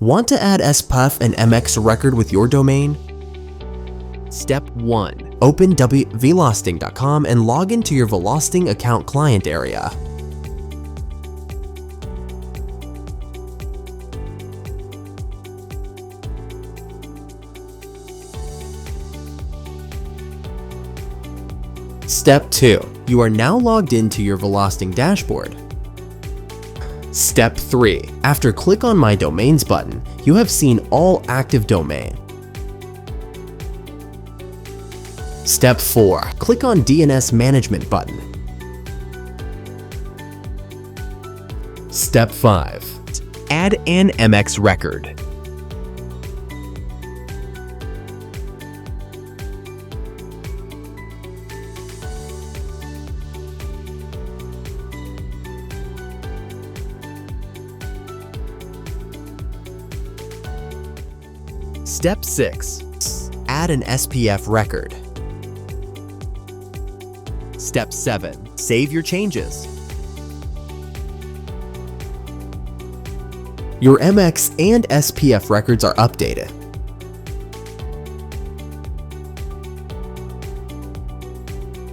Want to add SPF and MX Record with your domain? Step 1. Open velosting.com and log into your Velosting account client area. Step 2. You are now logged into your Velosting dashboard. Step 3. After click on My Domains button, you have seen all active domain. Step 4. Click on DNS Management button. Step 5. Add an MX record. Step 6. Add an SPF record. Step 7. Save your changes. Your MX and SPF records are updated.